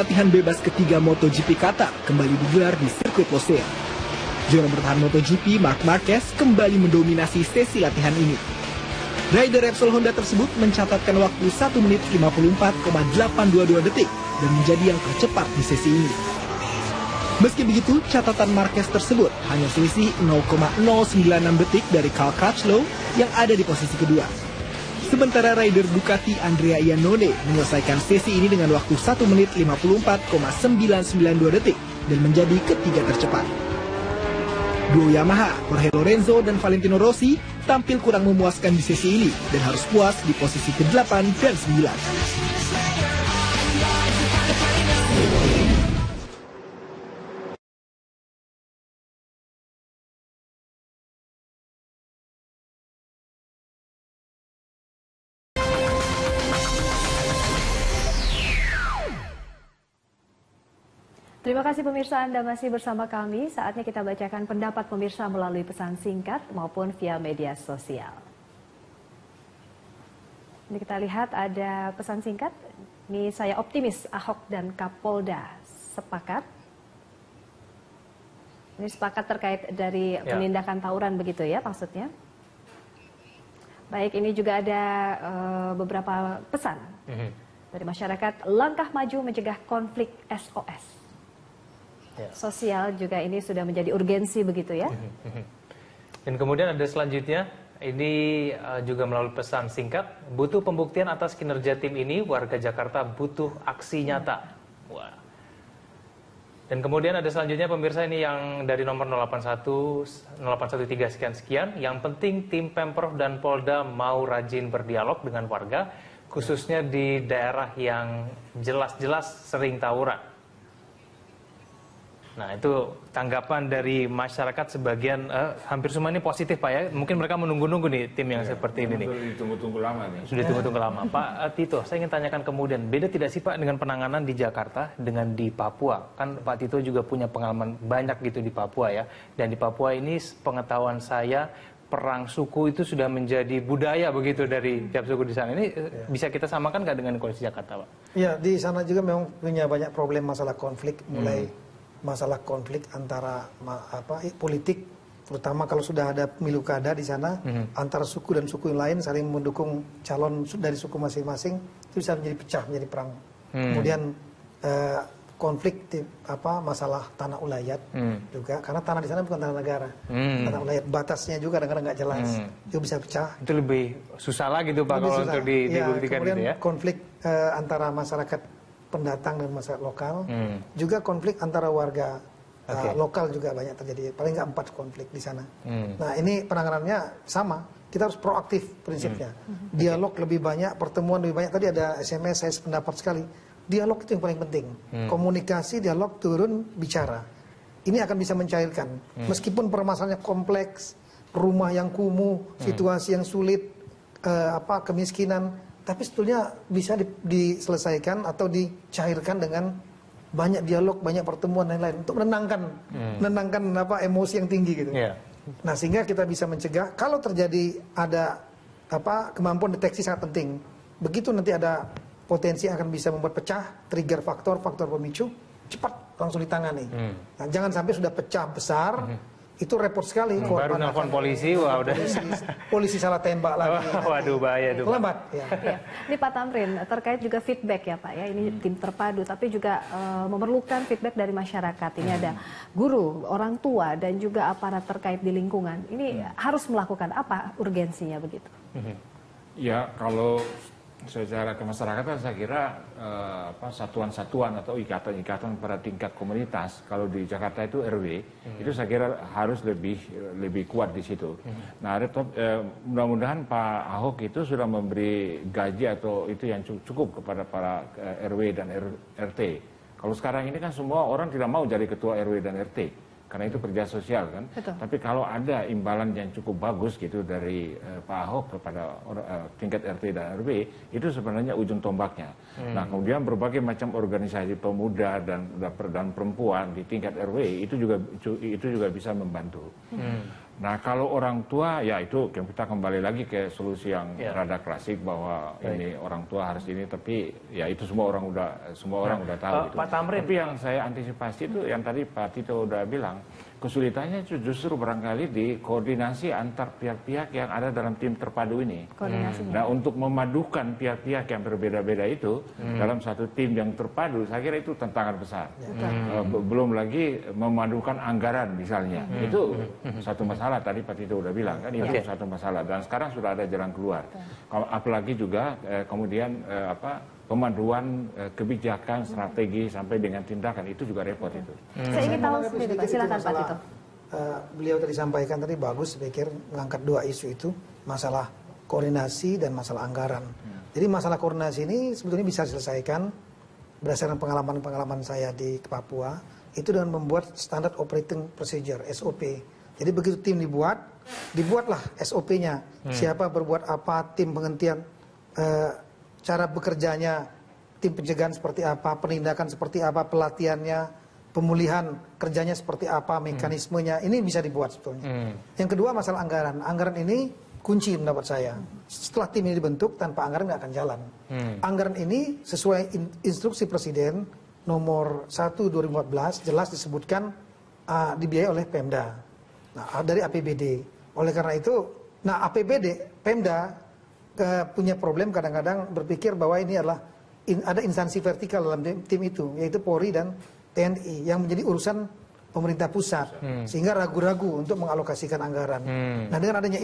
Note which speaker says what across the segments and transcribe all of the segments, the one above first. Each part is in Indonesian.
Speaker 1: latihan bebas ketiga MotoGP Qatar kembali digelar di sirkuit Losail. Juara bertahan MotoGP Marc Marquez kembali mendominasi sesi latihan ini. Rider Repsol Honda tersebut mencatatkan waktu 1 menit 54,822 detik dan menjadi yang tercepat di sesi ini. Meski begitu, catatan Marquez tersebut hanya selisih 0,096 detik dari Cal Crutchlow yang ada di posisi kedua. Sementara rider Ducati Andrea Iannone menyelesaikan sesi ini dengan waktu 1 menit 54,992 detik dan menjadi ketiga tercepat. Duo Yamaha, Jorge Lorenzo dan Valentino Rossi tampil kurang memuaskan di sesi ini dan harus puas di posisi ke-8 dan 9.
Speaker 2: Terima kasih pemirsa, Anda masih bersama kami. Saatnya kita bacakan pendapat pemirsa melalui pesan singkat maupun via media sosial. Ini kita lihat ada pesan singkat. Ini saya optimis Ahok dan Kapolda sepakat. Ini sepakat terkait dari penindakan tawuran begitu ya maksudnya. Baik, ini juga ada beberapa pesan dari masyarakat. Langkah maju mencegah konflik SOS. Sosial juga ini sudah menjadi urgensi begitu ya.
Speaker 3: Dan kemudian ada selanjutnya, ini juga melalui pesan singkat, butuh pembuktian atas kinerja tim ini, warga Jakarta butuh aksi nyata. Wah. Dan kemudian ada selanjutnya pemirsa ini yang dari nomor 0813 sekian, yang penting tim Pemprov dan Polda mau rajin berdialog dengan warga, khususnya di daerah yang jelas-jelas sering tawuran. Nah, itu tanggapan dari masyarakat sebagian, hampir semua ini positif Pak ya. Mungkin mereka menunggu-nunggu nih tim yang seperti ini nih.
Speaker 4: Sudah ditunggu-tunggu lama nih.
Speaker 3: Sudah ditunggu-tunggu lama. Pak Tito, saya ingin tanyakan kemudian, beda tidak sih Pak dengan penanganan di Jakarta dengan di Papua? Kan Pak Tito juga punya pengalaman banyak gitu di Papua ya. Dan di Papua ini pengetahuan saya, perang suku itu sudah menjadi budaya begitu dari tiap suku di sana. Ini bisa kita samakan nggak dengan kondisi Jakarta Pak?
Speaker 5: Iya, di sana juga memang punya banyak problem masalah konflik, mulai masalah konflik antara politik, terutama kalau sudah ada pemilu kada di sana, antara suku dan suku yang lain saling mendukung calon dari suku masing-masing, itu bisa menjadi pecah, menjadi perang. Kemudian konflik masalah tanah ulayat juga, karena tanah di sana bukan tanah negara, tanah ulayat, batasnya juga kadang-kadang nggak jelas, itu bisa pecah.
Speaker 3: Itu lebih susah lagi tuh Pak kalau untuk dibuktikan
Speaker 5: kemudian
Speaker 3: gitu ya.
Speaker 5: Konflik antara masyarakat pendatang dan masyarakat lokal, juga konflik antara warga lokal juga banyak terjadi, paling nggak 4 konflik di sana. Nah ini penanganannya sama, kita harus proaktif prinsipnya, dialog lebih banyak, pertemuan lebih banyak. Tadi ada SMS, saya sependapat sekali, dialog itu yang paling penting, komunikasi, dialog, turun, bicara. Ini akan bisa mencairkan, meskipun permasalahannya kompleks, rumah yang kumuh, situasi yang sulit, kemiskinan, tapi sebetulnya bisa diselesaikan atau dicairkan dengan banyak dialog, banyak pertemuan dan lain-lain untuk menenangkan emosi yang tinggi gitu. Nah, sehingga kita bisa mencegah kalau terjadi ada kemampuan deteksi sangat penting. Begitu nanti ada potensi akan bisa membuat pecah, trigger faktor pemicu, cepat langsung ditangani. Nah, jangan sampai sudah pecah besar, itu repot sekali.
Speaker 3: Baru nelfon polisi, wah udah.
Speaker 5: Polisi salah tembak lagi.
Speaker 3: Waduh, bahaya itu.
Speaker 5: Lambat. Ya.
Speaker 2: Ini Pak Tamrin, terkait juga feedback ya Pak ya, ini tim terpadu, tapi juga memerlukan feedback dari masyarakat. Ini ada guru, orang tua, dan juga aparat terkait di lingkungan. Ini harus melakukan apa urgensinya begitu?
Speaker 4: Ya, kalau secara kemasyarakatan saya kira satuan-satuan atau ikatan-ikatan pada tingkat komunitas, kalau di Jakarta itu RW, itu saya kira harus lebih kuat di situ. Nah, mudah-mudahan Pak Ahok itu sudah memberi gaji atau itu yang cukup kepada para RW dan RT. Kalau sekarang ini kan semua orang tidak mau jadi ketua RW dan RT. Karena itu kerja sosial kan.
Speaker 2: Betul.
Speaker 4: Tapi kalau ada imbalan yang cukup bagus gitu dari Pak Ahok kepada tingkat RT dan RW, itu sebenarnya ujung tombaknya. Nah, kemudian berbagai macam organisasi pemuda dan perempuan di tingkat RW itu juga bisa membantu. Nah kalau orang tua ya itu kita kembali lagi ke solusi yang rada klasik bahwa ini orang tua harus ini, tapi ya itu semua orang udah tahu gitu.
Speaker 3: Pak Tamrin.
Speaker 4: Tapi yang saya antisipasi itu yang tadi Pak Tito udah bilang, kesulitannya itu justru barangkali di koordinasi antar pihak-pihak yang ada dalam tim terpadu ini. Nah untuk memadukan pihak-pihak yang berbeda-beda itu dalam satu tim yang terpadu, saya kira itu tantangan besar. Belum lagi memadukan anggaran misalnya, itu satu masalah. Tadi Pak Tito udah bilang kan itu satu masalah, dan sekarang sudah ada jalan keluar. Apalagi juga kemudian pemanduan kebijakan, strategi sampai dengan tindakan itu juga repot itu.
Speaker 2: Saya ingin tahu sendiri, Pak. Silakan Pak Tito.
Speaker 5: Beliau tadi sampaikan tadi bagus, saya pikir mengangkat dua isu itu, masalah koordinasi dan masalah anggaran. Jadi masalah koordinasi ini sebetulnya bisa diselesaikan berdasarkan pengalaman saya di Papua, itu dengan membuat standard operating procedure (SOP). Jadi begitu tim dibuatlah SOP-nya. Siapa berbuat apa, tim penghentian, cara bekerjanya, tim pencegahan seperti apa, penindakan seperti apa, pelatihannya, pemulihan kerjanya seperti apa, mekanismenya, ini bisa dibuat sebetulnya. Yang kedua masalah anggaran. Anggaran ini kunci menurut saya. Setelah tim ini dibentuk, tanpa anggaran nggak akan jalan. Anggaran ini sesuai instruksi Presiden nomor 1 2014 jelas disebutkan dibiayai oleh Pemda. Nah, dari APBD. Oleh karena itu, APBD, Pemda punya problem kadang-kadang berpikir bahwa ini adalah ada instansi vertikal dalam tim itu, yaitu Polri dan TNI yang menjadi urusan pemerintah pusat, sehingga ragu-ragu untuk mengalokasikan anggaran. Nah, dengan adanya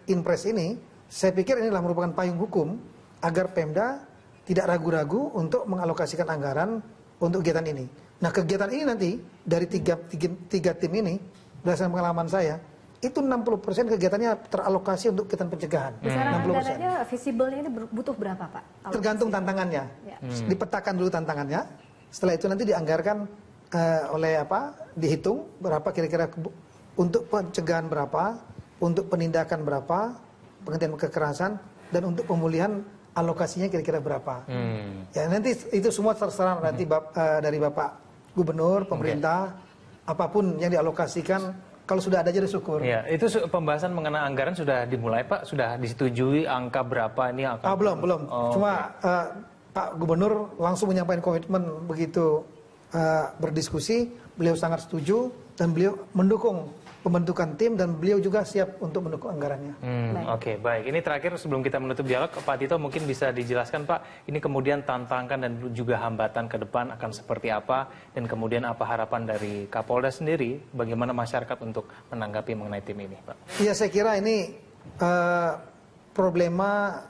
Speaker 5: Inpres ini, saya pikir ini adalah merupakan payung hukum agar Pemda tidak ragu-ragu untuk mengalokasikan anggaran untuk kegiatan ini. Nah, kegiatan ini nanti dari tiga tim ini, berdasarkan pengalaman saya, itu 60% kegiatannya teralokasi untuk kegiatan pencegahan.
Speaker 2: Besaran anggarannya visible ini butuh berapa, Pak?
Speaker 5: Tergantung tantangannya. Dipetakan dulu tantangannya. Setelah itu nanti dianggarkan dihitung berapa kira-kira untuk pencegahan berapa, untuk penindakan berapa, penghentian kekerasan, dan untuk pemulihan alokasinya kira-kira berapa. Ya nanti itu semua terserah nanti dari Bapak Gubernur, pemerintah, apapun yang dialokasikan. Kalau sudah ada jadi syukur.
Speaker 3: Ya, itu pembahasan mengenai anggaran sudah dimulai, Pak? Sudah disetujui angka berapa ini?
Speaker 5: Belum. Cuma Pak Gubernur langsung menyampaikan komitmen begitu berdiskusi, beliau sangat setuju dan beliau mendukung pembentukan tim dan beliau juga siap untuk mendukung anggarannya.
Speaker 3: Oke, baik. Ini terakhir sebelum kita menutup dialog, Pak Tito mungkin bisa dijelaskan, Pak, ini kemudian tantangan dan juga hambatan ke depan akan seperti apa, dan kemudian apa harapan dari Kapolda sendiri, bagaimana masyarakat untuk menanggapi mengenai tim ini, Pak?
Speaker 5: Iya, saya kira ini problema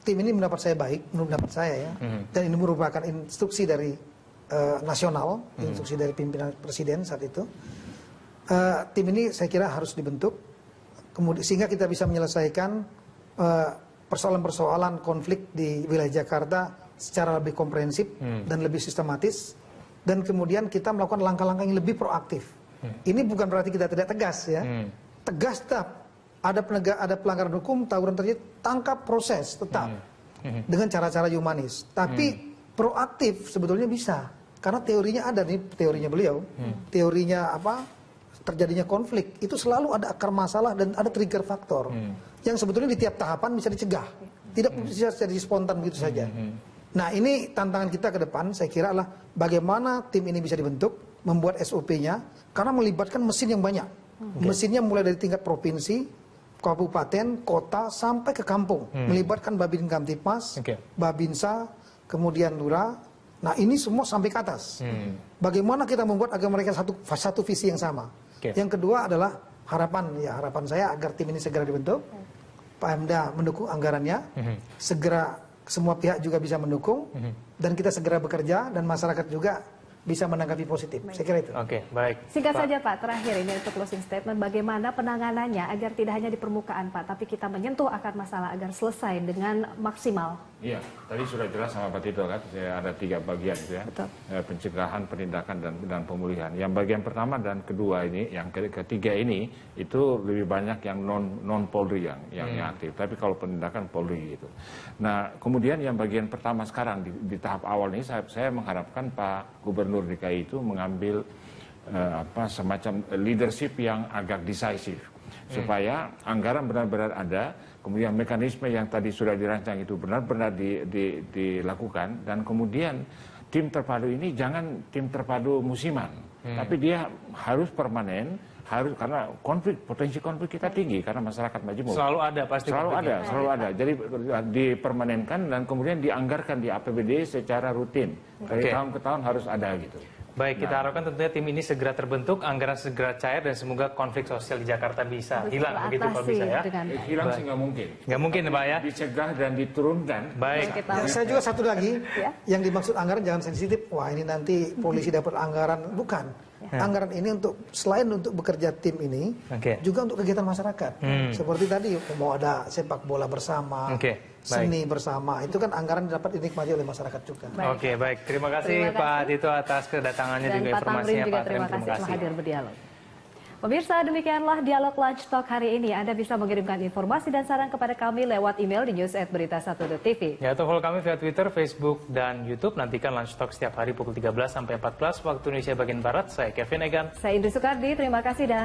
Speaker 5: tim ini mendapat saya baik, menurut saya ya, dan ini merupakan instruksi dari nasional, instruksi dari pimpinan Presiden saat itu. Tim ini saya kira harus dibentuk, kemudian sehingga kita bisa menyelesaikan persoalan-persoalan konflik di wilayah Jakarta secara lebih komprehensif dan lebih sistematis, dan kemudian kita melakukan langkah-langkah yang lebih proaktif. Ini bukan berarti kita tidak tegas ya, tegas tetap. Ada pelanggaran hukum, tawuran terjadi, tangkap, proses tetap dengan cara-cara humanis. Tapi proaktif sebetulnya bisa, karena teorinya ada nih, teorinya beliau, teorinya terjadinya konflik itu selalu ada akar masalah dan ada trigger faktor yang sebetulnya di tiap tahapan bisa dicegah, tidak bisa jadi spontan begitu saja. Nah, ini tantangan kita ke depan saya kira adalah bagaimana tim ini bisa dibentuk, membuat SOP-nya, karena melibatkan mesin yang banyak. Mesinnya mulai dari tingkat provinsi, kabupaten, kota, sampai ke kampung, melibatkan Babin Kamtipmas, Babinsa, kemudian Lurah. Nah, ini semua sampai ke atas. Bagaimana kita membuat agar mereka satu visi yang sama. Yang kedua adalah harapan saya agar tim ini segera dibentuk, Pemda mendukung anggarannya, segera semua pihak juga bisa mendukung, dan kita segera bekerja dan masyarakat juga bisa menanggapi positif. Saya kira itu.
Speaker 3: Oke, baik.
Speaker 2: Singkat saja Pak, terakhir ini untuk closing statement, bagaimana penanganannya agar tidak hanya di permukaan Pak, tapi kita menyentuh akar masalah agar selesai dengan maksimal.
Speaker 4: Iya, tadi sudah jelas sama Pak Tito kan, ada 3 bagian gitu ya.
Speaker 2: Betul.
Speaker 4: Pencegahan, penindakan, dan pemulihan. Yang bagian pertama dan kedua ini, yang ketiga ini, itu lebih banyak yang non Polri yang aktif. Tapi kalau penindakan Polri gitu. Nah, kemudian yang bagian pertama sekarang di tahap awal ini, saya mengharapkan Pak Gubernur DKI itu mengambil semacam leadership yang agak decisive. supaya anggaran benar-benar ada, kemudian mekanisme yang tadi sudah dirancang itu benar-benar dilakukan, dan kemudian tim terpadu ini jangan tim terpadu musiman, tapi dia harus permanen, karena potensi konflik kita tinggi karena masyarakat majemuk.
Speaker 3: Selalu ada pasti.
Speaker 4: Selalu ada. Jadi dipermanenkan dan kemudian dianggarkan di APBD secara rutin. Dari tahun ke tahun harus ada gitu.
Speaker 3: Baik, kita harapkan tentunya tim ini segera terbentuk, anggaran segera cair, dan semoga konflik sosial di Jakarta bisa hilang begitu kalau bisa ya.
Speaker 4: Hilang sih nggak mungkin.
Speaker 3: Nggak mungkin Pak ya.
Speaker 4: Dicegah dan diturunkan.
Speaker 3: Baik.
Speaker 5: Saya juga satu lagi, yang dimaksud anggaran jangan sensitif. Wah ini nanti polisi dapat anggaran, bukan. Anggaran ini selain untuk bekerja tim ini, juga untuk kegiatan masyarakat. Seperti tadi mau ada sepak bola bersama, seni bersama, itu kan anggaran dapat dinikmati oleh masyarakat juga.
Speaker 3: Oke, baik. Terima kasih Pak Tito atas kedatangannya dan juga informasinya.
Speaker 2: Pak Tamrin juga terima kasih telah hadir berdialog. Pemirsa, demikianlah dialog Lunch Talk hari ini. Anda bisa mengirimkan informasi dan saran kepada kami lewat email di news@berita1.tv.
Speaker 3: Ya, atau follow kami via Twitter, Facebook, dan YouTube. Nantikan Lunch Talk setiap hari pukul 13 sampai 14 waktu Indonesia bagian Barat. Saya Kevin Egan.
Speaker 2: Saya Indri Soekardi, terima kasih dan